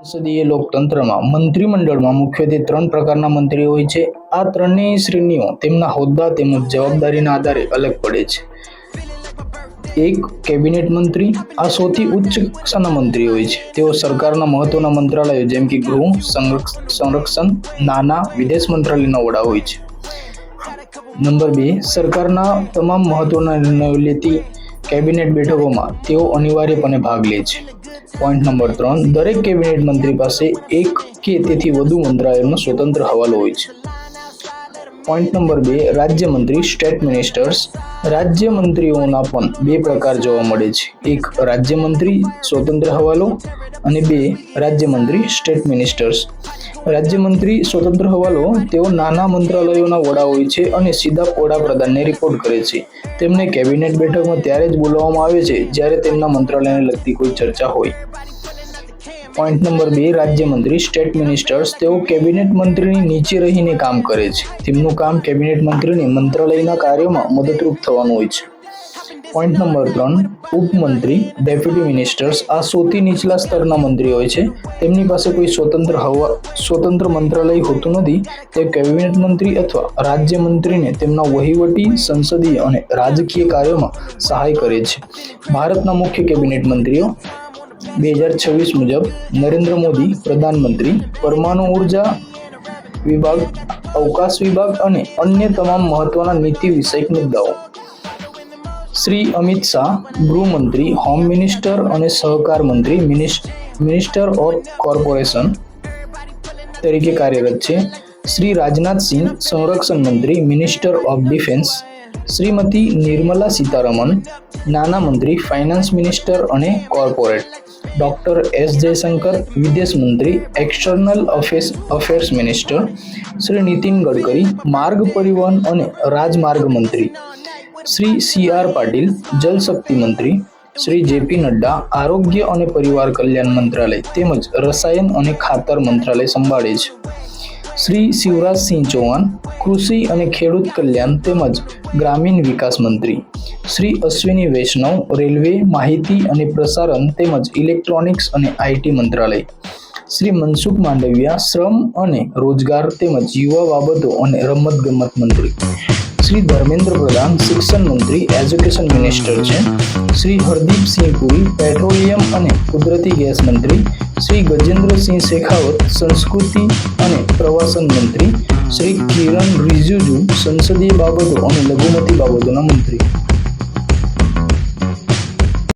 સંસદીય લોકતંત્રમાં મંત્રીમંડળમાં મુખ્યત્વે 3 પ્રકારના મંત્રીઓ હોય છે. આ ત્રણેય શ્રેણીઓ તેમના હોદ્દા તેમજ જવાબદારીના આધારે અલગ પડે છે. 1. કેબિનેટ મંત્રી. આ સૌથી ઉચ્ચ કક્ષાના મંત્રી હોય છે. તેઓ સરકારના મહત્વના મંત્રાલયો જેમ કે ગૃહ, સંરક્ષણ, નાણાં, વિદેશ મંત્રાલયના વડા હોય છે. નંબર 2. સરકારના તમામ મહત્વના નિર્ણયો લેતી કેબિનેટ બેઠકોમાં તેઓ અનિવાર્યપણે ભાગ લે છે. Point number 3. દરેક કેબિનેટ મંત્રી પાસે એક કે તેથી વધુ મંત્રાલયનો સ્વતંત્ર હવાલો હોય છે. Point number 2. રાજ્યમંત્રી સ્ટેટ મિનિસ્ટર્સ. રાજ્યમંત્રીઓના પણ 2 પ્રકાર જોવા મળે છે. 1. રાજ્યમંત્રી સ્વતંત્ર હવાલો અને 2. રાજ્યમંત્રી સ્ટેટ મિનિસ્ટર્સ. રાજ્યમંત્રી સ્વતંત્ર હવાલો તેઓ નાના મંત્રાલયોના વડા હોય છે અને સીધા વડાપ્રધાનને રિપોર્ટ કરે છે. તેમને કેબિનેટ બેઠકમાં ત્યારે જ બોલાવવામાં આવે છે જ્યારે તેમના મંત્રાલયને લગતી કોઈ ચર્ચા હોય. Point number 2. રાજ્યમંત્રી સ્ટેટ મિનિસ્ટર્સ. તેઓ કેબિનેટ મંત્રીની નીચે રહીને કામ કરે છે. તેમનું કામ કેબિનેટ મંત્રીને મંત્રાલયના કાર્યોમાં મદદરૂપ થવાનું હોય છે. Point number 3. ઉપમંત્રી ડેપ્યુટી મિનિસ્ટર્સ. આ સૌથી નીચલા સ્તરના મંત્રી હોય છે. તેમની પાસે કોઈ સ્વતંત્ર મંત્રાલય હોતું નથી. તે કેબિનેટ મંત્રી અથવા રાજ્યમંત્રીને તેમના વહીવટી, સંસદીય અને રાજકીય કાર્યોમાં સહાય કરે છે. ભારતના મુખ્ય કેબિનેટ મંત્રીઓ 2026 મુજબ: નરેન્દ્ર મોદી પ્રધાનમંત્રી, પરમાણુ ઉર્જા વિભાગ, અવકાશ વિભાગ અને અન્ય તમામ મહત્વના નીતિ વિષયક મુદ્દાઓ. શ્રી અમિત શાહ ગૃહમંત્રી, હોમ મિનિસ્ટર અને સહકાર મંત્રી, મિનિસ્ટર ઓફ કોર્પોરેશન તરીકે કાર્યરત છે. શ્રી રાજનાથ સિંહ સંરક્ષણ મંત્રી, minister of defence. Shrimati Nirmala Sitharaman નાણાં મંત્રી, ફાઇનાન્સ મિનિસ્ટર અને કોર્પોરેટ. ડોક્ટર એસ જયશંકર વિદેશ મંત્રી, external affairs minister. Shri Nitin Gadkari માર્ગ પરિવહન અને રાજમાર્ગ મંત્રી. શ્રી સી.આર. પાટીલ જલશક્તિ મંત્રી. શ્રી જે.પી. નડ્ડા આરોગ્ય અને પરિવાર કલ્યાણ મંત્રાલય તેમજ રસાયણ અને ખાતર મંત્રાલય સંભાળે છે. શ્રી શિવરાજસિંહ ચૌહાણ કૃષિ અને ખેડૂત કલ્યાણ તેમજ ગ્રામીણ વિકાસ મંત્રી. શ્રી અશ્વિની વૈષ્ણવ રેલવે, માહિતી અને પ્રસારણ તેમજ ઇલેક્ટ્રોનિક્સ અને આઈટી મંત્રાલય. શ્રી મનસુખ માંડવિયા શ્રમ અને રોજગાર તેમજ યુવા બાબતો અને રમતગમત મંત્રી. શ્રી ધર્મેન્દ્ર પ્રધાન શિક્ષણ મંત્રી, એજ્યુકેશન મિનિસ્ટર છે. શ્રી હરદીપસિંહ પુરી પેટ્રોલિયમ અને કુદરતી ગેસ મંત્રી. શ્રી ગજેન્દ્રસિંહ શેખાવત સંસ્કૃતિ અને પ્રવાસન મંત્રી. શ્રી કિરણ રિજિજુ સંસદીય બાબતો અને લઘુમતી બાબતોના મંત્રી.